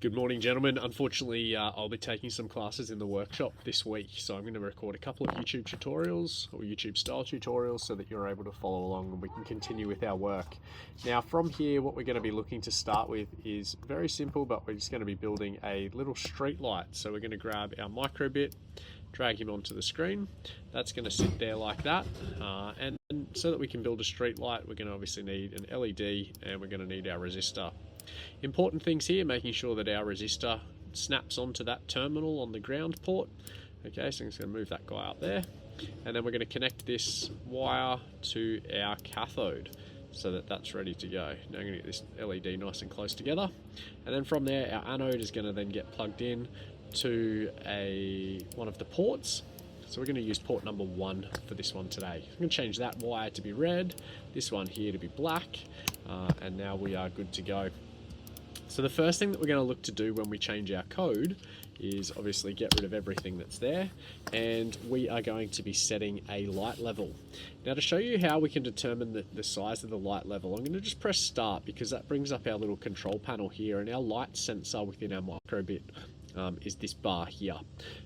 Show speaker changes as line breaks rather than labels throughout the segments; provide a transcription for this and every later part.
Good morning, gentlemen. Unfortunately, I'll be taking some classes in the workshop this week, so I'm going to record a couple of YouTube tutorials or YouTube style tutorials so that you're able to follow along and we can continue with our work. Now, from here, what we're going to be looking to start with is very simple, but we're just going to be building a little street light. So we're going to grab our MicroBit, drag him onto the screen. That's going to sit there like that, and so that we can build a street light, we're going to obviously need an LED and we're going to need our resistor. Important things here, making sure that our resistor snaps onto that terminal on the ground port. Okay, so I'm just going to move that guy up there, and then we're going to connect this wire to our cathode so that that's ready to go. Now I'm going to get this LED nice and close together, and then from there our anode is going to then get plugged in to one of the ports. So we're going to use port number 1 for this one today. I'm going to change that wire to be red, this one here to be black, and now we are good to go. So the first thing that we're going to look to do when we change our code is obviously get rid of everything that's there, and we are going to be setting a light level. Now, to show you how we can determine the size of the light level, I'm going to just press start because that brings up our little control panel here, and our light sensor within our MicroBit is this bar here.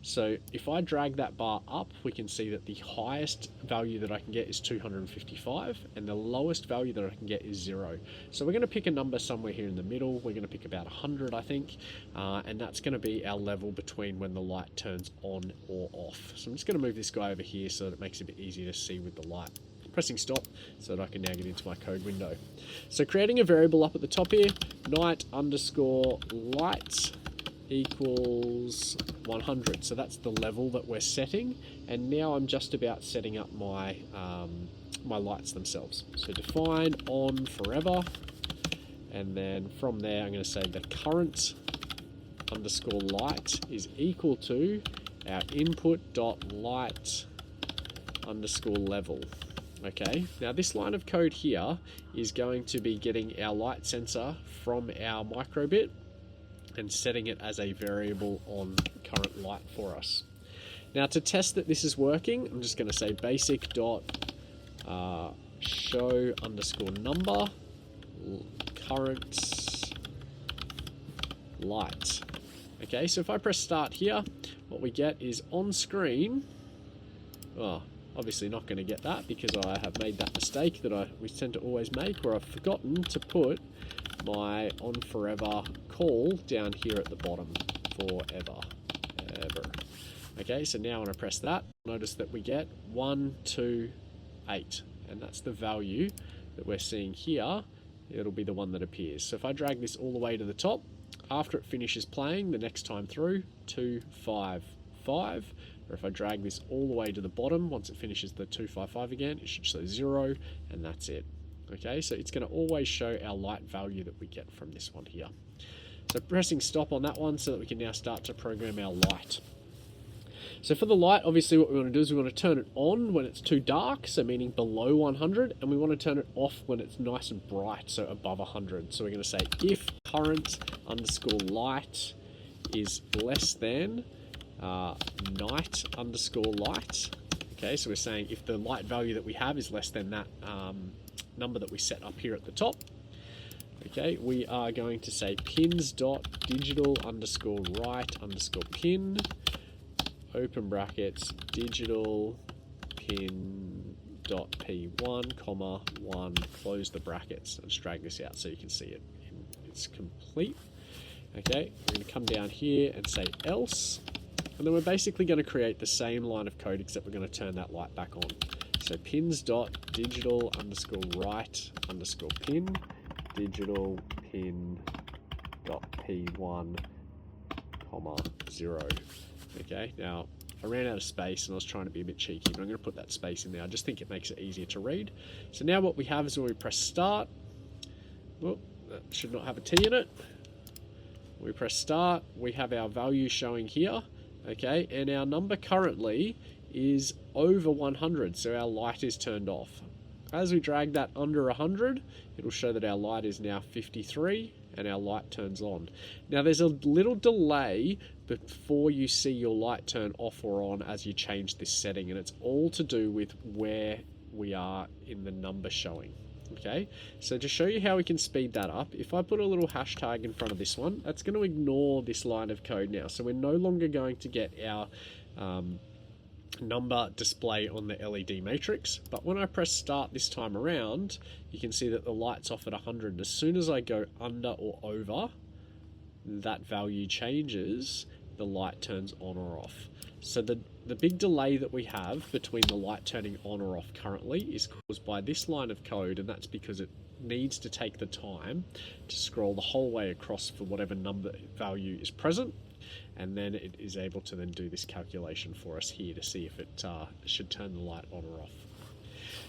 So if I drag that bar up, we can see that the highest value that I can get is 255 and the lowest value that I can get is 0. So we're going to pick a number somewhere here in the middle. We're going to pick about 100, I think, and that's going to be our level between when the light turns on or off. So I'm just going to move this guy over here so that it makes it a bit easier to see with the light. Pressing stop so that I can now get into my code window. So creating a variable up at the top here, night underscore light equals 100. So that's the level that we're setting, and now I'm just about setting up my my lights themselves. So define on forever, and then from there I'm going to say the current underscore light is equal to our input dot light underscore level. Okay, now this line of code here is going to be getting our light sensor from our MicroBit and setting it as a variable on current light for us. Now, to test that this is working, I'm just going to say basic dot show underscore number current light. Okay, so if I press start here, what we get is on screen. Oh, obviously not going to get that because I have made that mistake that we tend to always make, where I've forgotten to put my on forever call down here at the bottom. Forever, ever. Okay, so now when I press that, notice that we get 128, and that's the value that we're seeing here. It'll be the one that appears. So if I drag this all the way to the top, after it finishes playing the next time through, 255. Or if I drag this all the way to the bottom, once it finishes the 255 again, it should show 0, and that's it. Okay, so it's going to always show our light value that we get from this one here. So pressing stop on that one so that we can now start to program our light. So for the light, obviously what we want to do is we want to turn it on when it's too dark, so meaning below 100, and we want to turn it off when it's nice and bright, so above 100. So we're going to say if current underscore light is less than night underscore light. Okay, so we're saying if the light value that we have is less than that number that we set up here at the top. Okay, we are going to say pins dot digital underscore right underscore pin, open brackets, digital pin dot p1 comma 1, close the brackets. I'll just drag this out so you can see it. It's complete. Okay, we're going to come down here and say else, and then we're basically going to create the same line of code except we're going to turn that light back on. So pins dot digital underscore right underscore pin, digital pin dot p1 comma 0. Okay, now I ran out of space and I was trying to be a bit cheeky, but I'm going to put that space in there. I just think it makes it easier to read. So now what we have is when we press start, well, that should not have a T in it. When we press start, we have our value showing here. Okay, and our number currently is over 100, so our light is turned off. As we drag that under 100, it'll show that our light is now 53 and our light turns on. Now there's a little delay before you see your light turn off or on as you change this setting, and it's all to do with where we are in the number showing. Okay, so to show you how we can speed that up, if I put a little hashtag in front of this one, that's going to ignore this line of code now. So we're no longer going to get our number display on the LED matrix, but when I press start this time around, you can see that the light's off at 100. And as soon as I go under or over, that value changes, the light turns on or off. So the big delay that we have between the light turning on or off currently is caused by this line of code, and that's because it needs to take the time to scroll the whole way across for whatever number value is present, and then it is able to then do this calculation for us here to see if it should turn the light on or off.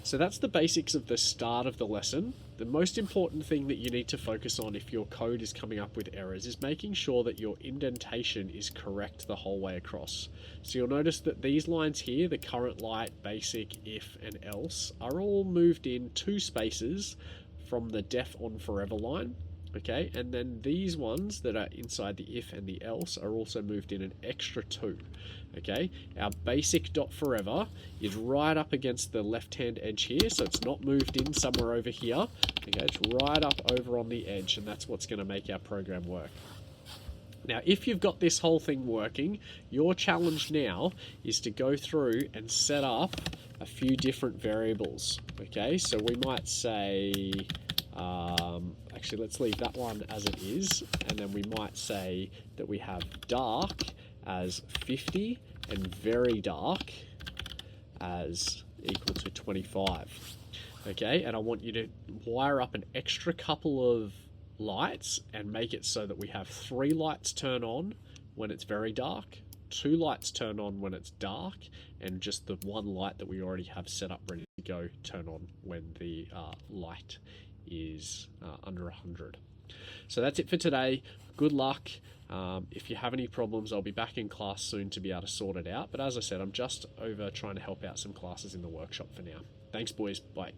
So that's the basics of the start of the lesson. The most important thing that you need to focus on if your code is coming up with errors is making sure that your indentation is correct the whole way across. So you'll notice that these lines here, the current light, basic, if, and else, are all moved in 2 spaces from the def on forever line. Okay, and then these ones that are inside the if and the else are also moved in an extra 2. Okay, our basic dot forever is right up against the left hand edge here, so it's not moved in somewhere over here. Okay, it's right up over on the edge, and that's what's going to make our program work. Now, if you've got this whole thing working, your challenge now is to go through and set up a few different variables. Okay, so we might say, actually, let's leave that one as it is, and then we might say that we have dark as 50 and very dark as equal to 25. Okay, and I want you to wire up an extra couple of lights and make it so that we have 3 lights turn on when it's very dark, 2 lights turn on when it's dark, and just the 1 light that we already have set up ready to go turn on when the light is under 100. So that's it for today. Good luck. If you have any problems, I'll be back in class soon to be able to sort it out. But as I said, I'm just over trying to help out some classes in the workshop for now. Thanks, boys. Bye.